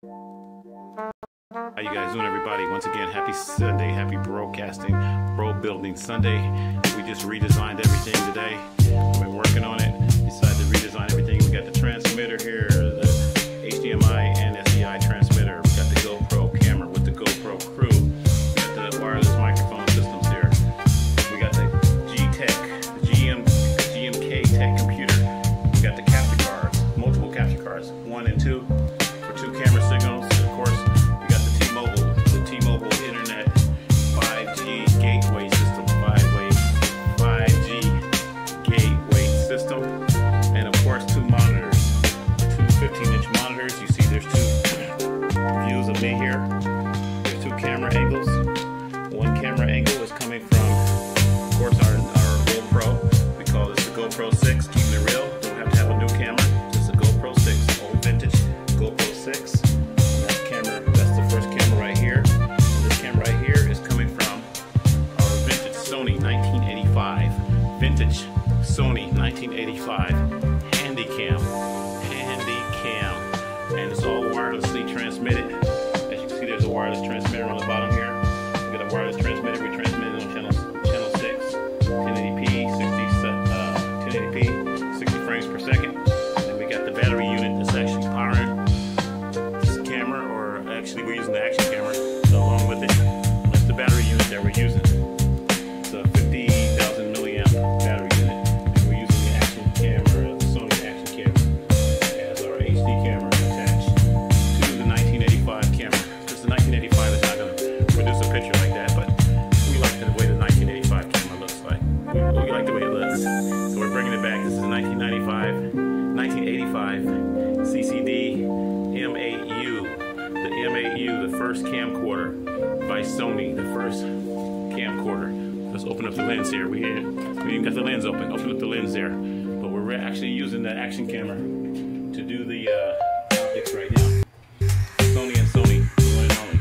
How you guys doing, everybody? Once again, happy Sunday, happy broadcasting, bro building Sunday. We just redesigned everything today. I've been working on it. Decided to redesign everything. We got the transmitter here, the HDMI and SDI transmitter. We got the GoPro camera with the GoPro crew. We got the wireless microphone systems here. We got the GMK Tech computer. We got the capture cards, multiple capture cards, 1 and 2 for 2 camera signals. Of course, T-Mobile Internet 5G gateway system, 5G gateway system, and of course 2 monitors, 2 15-inch monitors. You see there's 2 views of me here. There's 2 camera angles. One camera angle is coming from, of course, our GoPro. We call this the GoPro 6, keeping it real. Don't have to have a new camera, just a GoPro 6, old vintage GoPro 6. That's the first camera right here. This camera right here is coming from our vintage Sony 1985. Vintage Sony 1985 Handycam. And it's all wirelessly transmitted. As you can see, there's a wireless transmitter on the bottom here. We got a wireless transmitter. We transmitted on channel 6, 1080p, 60 frames per second. And then we got the battery unit that's actually powering this camera, or actually we're using the action camera along with it. That's the battery unit that we're using. It's a 50,000 milliamp battery unit, and we're using the action camera, the Sony action camera, as our HD camera attached to the 1985 camera. Because the 1985 is not going to produce a picture like that, but we like the way the 1985 camera looks like. We like the way it looks. So we're bringing it back. This is the 1985 CCD MAU. The MAU, the first camcorder by Sony, the first camcorder. Let's open up the lens here. We even got the lens open. Open up the lens there. But we're actually using the action camera to do the optics right now. Sony and Sony, the one and only.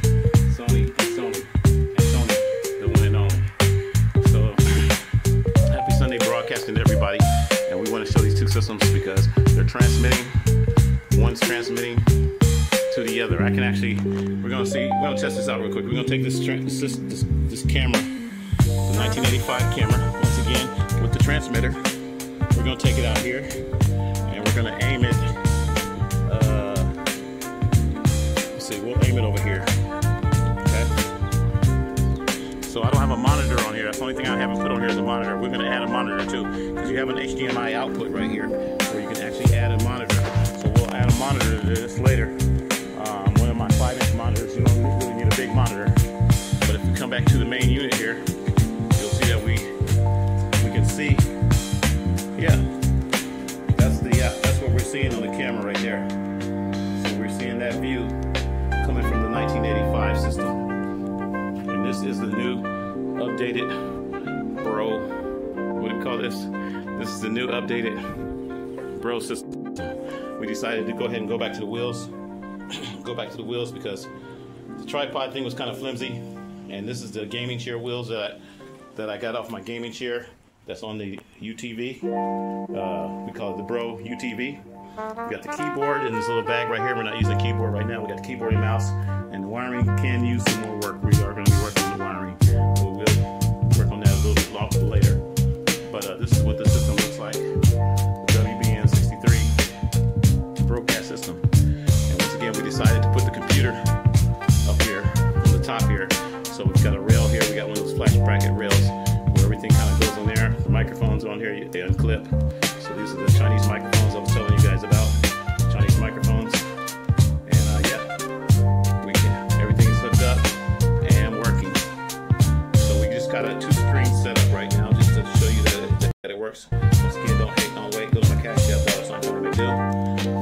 Sony and Sony and Sony, the one and only. So, happy Sunday broadcasting to everybody. And we want to show these 2 systems because they're transmitting. One's transmitting to the other. I can actually, we're gonna test this out real quick. We're gonna take this camera, the 1985 camera, once again with the transmitter. We're gonna take it out here and we're gonna aim it. Let's see, we'll aim it over here. Okay. So I don't have a monitor on here. That's the only thing I haven't put on here is a monitor. We're gonna add a monitor too, because you have an HDMI output right here, where you can actually add a monitor. So we'll add a monitor to this later. One of my 5-inch monitors, you don't really need a big monitor. But if we come back to the main unit here, you'll see that we can see, that's what we're seeing on the camera right there. So we're seeing that view coming from the 1985 system. And this is the new updated Bro, what do we call this? This is the new updated Bro system. We decided to go ahead and go back to the wheels. Because the tripod thing was kind of flimsy, and this is the gaming chair wheels that I got off my gaming chair that's on the UTV. We call it the Bro UTV. We got the keyboard in this little bag right here. We're not using a keyboard right now. We got the keyboard and mouse, and the wiring can use some more work. We are going to be working on the wiring. We'll work on that a little bit later. But this is what the system looks like. The WBN 63 broadcast system. We decided to put the computer up here on the top here. So we've got a rail here. We got one of those flash bracket rails where everything kind of goes on there. The microphones on here, they unclip. So these are the Chinese microphones I was telling you guys about. Chinese microphones. And everything is hooked up and working. So we just got a 2-screen setup right now just to show you that it works. Once again, don't hate, don't wait. Go to my Cash App, $, no big deal.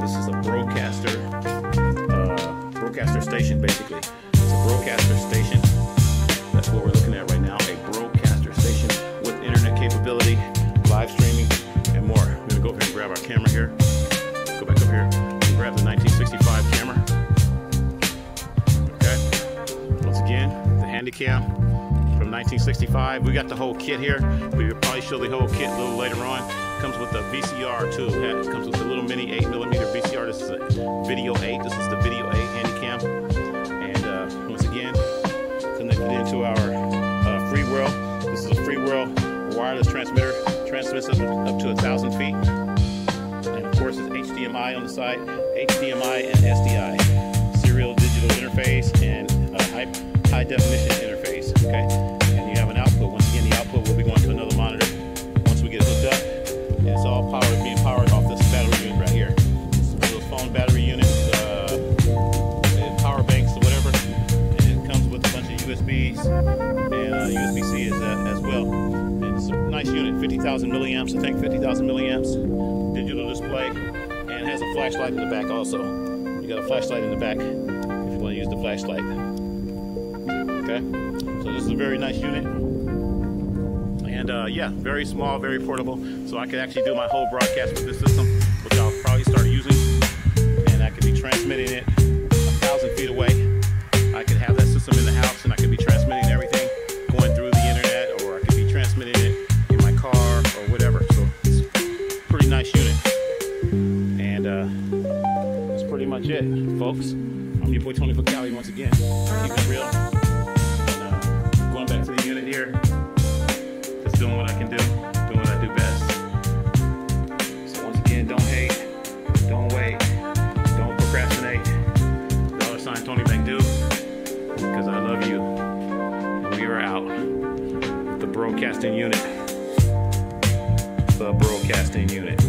This is a broadcaster station, basically. It's a broadcaster station. That's what we're looking at right now. A broadcaster station with internet capability, live streaming, and more. We're gonna go over here and grab our camera here. Go back over here and grab the 1965 camera. Okay. Once again, the Handycam from 1965. We got the whole kit here. We will probably show the whole kit a little later on. Comes with a VCR too. It comes with a little mini 8mm VCR. This is a Video 8. This is the Video 8 Handycam. transmitter, transmits up to 1,000 feet. And of course, it's HDMI on the side, HDMI and SDI, serial digital interface and high definition interface. Okay, and you have an output. Once again, the output will be going to another monitor once we get it hooked up. And it's all being powered off this battery unit right here. This little phone battery unit, power banks or whatever. And it comes with a bunch of USBs and USB-C as well. And it's a nice unit, 50,000 milliamps. I think 50,000 milliamps. Digital display, and it has a flashlight in the back also. You got a flashlight in the back if you want to use the flashlight. Okay, so this is a very nice unit, and yeah, very small, very portable. So I could actually do my whole broadcast with this system, which I'll probably start using, and I could be transmitting it 1,000 feet away. I could have that system in the house, and I could be transmitting everything going through the internet, or I could be transmitting it in my car or whatever. So it's a pretty nice unit, and that's pretty much it, folks. I'm your boy Tony for Cali once again. Keep it real. And, going back to the unit here, just doing what I can do, doing what I do best. So once again, don't hate, don't wait, don't procrastinate. $ Tony Bangdu, because I love you. We are out. The broadcasting unit. The broadcasting unit.